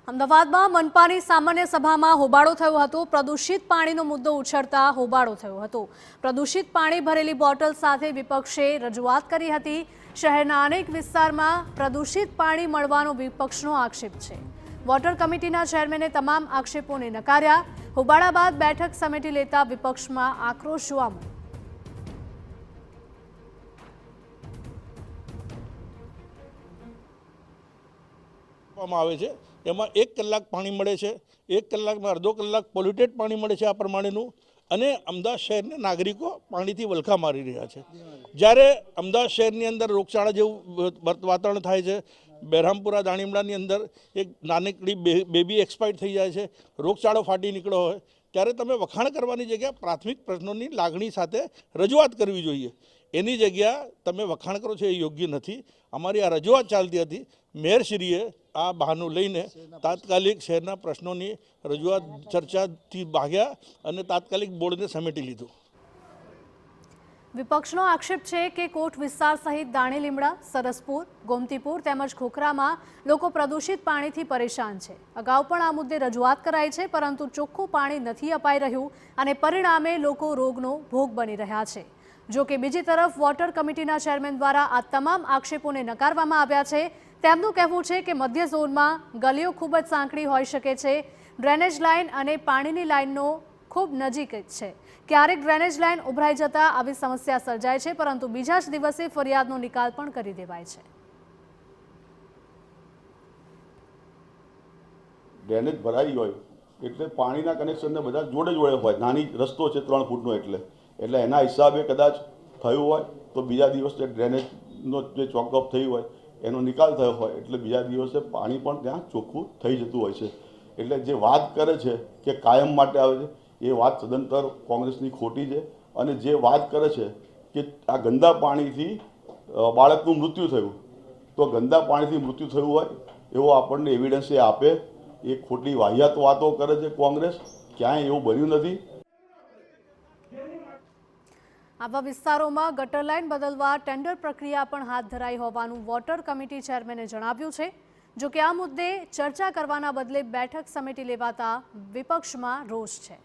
અમદાવાદમાં મનપાની સામાન્ય સભામાં હોબાળો થયો હતો। પ્રદૂષિત પાણીનો મુદ્દો ઉછળતા હોબાળો થયો હતો। પ્રદૂષિત પાણી ભરેલી બોટલ સાથે વિપક્ષે રજૂઆત કરી હતી। શહેરના અનેક વિસ્તારમાં પ્રદૂષિત પાણી મળવાનો વિપક્ષનો આક્ષેપ છે। વોટર કમિટીના ચેરમેને તમામ આક્ષેપોને નકાર્યા। હોબાળા બાદ બેઠક સમેટી લેતા વિપક્ષમાં આક્રોશ જોવા મળ્યો। આવે છે એમાં 1 કલાક પાણી મળે છે, 1 કલાકમાં અડધો કલાક પોલ્યુટેડ પાણી મળે છે આ પ્રમાણેનું, અને અમદાવાદ શહેરના નાગરિકો પાણીથી વલખા મારી રહ્યા છે। જ્યારે અમદાવાદ શહેરની અંદર રોગચાળા જેવું વાતાવરણ થાય છે, બહેરામપુરા દાણીમડાની અંદર એક નાનકડી બેબી એક્સપાયર થઈ જાય છે, રોગચાળો ફાટી નીકળ્યો હોય, ત્યારે તમે વખાણ કરવાની જગ્યા પ્રાથમિક પ્રશ્નોની લાગણી સાથે રજૂઆત કરવી જોઈએ। એની જગ્યા તમે વખાણ કરો છો એ યોગ્ય નથી। અમારી આ રજૂઆત ચાલતી હતી, મેયરશ્રીએ આ બહાનું લઈને તાત્કાલિક શહેરના પ્રશ્નોની રજૂઆત ચર્ચાથી ભાગ્યા અને તાત્કાલિક બોર્ડને સમેટી લીધું। વિપક્ષનો આક્ષેપ છે કે કોટ વિસ્તાર સહિત દાણી લીમડા, સરસપુર, ગોમતીપુર તેમજ ખોખરામાં લોકો પ્રદૂષિત પાણીથી પરેશાન છે। અગાઉ પણ આ મુદ્દે રજૂઆત કરાઈ છે, પરંતુ ચોખ્ખું પાણી નથી અપાઈ રહ્યું અને પરિણામે લોકો રોગનો ભોગ બની રહ્યા છે। જો કે બીજી તરફ વોટર કમિટીના ચેરમેન દ્વારા આ તમામ આક્ષેપોને નકારવામાં આવ્યા છે। તેમનું કહેવું છે કે મધ્ય ઝોનમાં ગલીઓ ખૂબ જ સાંકડી હોઈ શકે છે, ડ્રેનેજ લાઇન અને પાણીની લાઇનનો ખૂબ નજીક છે। ક્યારેક ડ્રેનેજ લાઇન ઉભરાઈ જતા આવી સમસ્યા સર્જાય છે, પરંતુ બીજા જ દિવસે ફરિયાદનો નિકાલ પણ કરી દેવાય છે। ડ્રેનેજ ભરાઈ હોય એટલે પાણીના કનેક્શનને બધા જોડે હોય, નાની રસ્તો છે 3 ફૂટનો, એટલે એના હિસાબે કદાચ થયું હોય તો બીજા દિવસે ડ્રેનેજનો જે ચોકઅપ થયું હોય એનો નિકાલ થયો હોય એટલે બીજા દિવસે પાણી પણ ત્યાં ચોખ્ખું થઈ જતું હોય છે। એટલે જે વાત કરે છે કે કાયમ માટે આવે છે એ વાત સદંતર કોંગ્રેસની ખોટી છે। અને જે વાત કરે છે કે આ ગંદા પાણીથી બાળકનું મૃત્યુ થયું, તો ગંદા પાણીથી મૃત્યુ થયું હોય એવો આપણને એવિડન્સ એ આપે। એ ખોટી વાહિયાત વાતો કરે છે કોંગ્રેસ, ક્યાંય એવું બન્યું નથી। આવા વિસ્તારોમાં ગટર લાઇન બદલવા ટેન્ડર પ્રક્રિયા પણ હાથ ધરાઈ હોવાનું વોટર કમિટી ચેરમેને જણાવ્યું છે। જો કે આ મુદ્દે ચર્ચા કરવાના બદલે બેઠક સમેટી લેવાતા વિપક્ષમાં રોષ છે।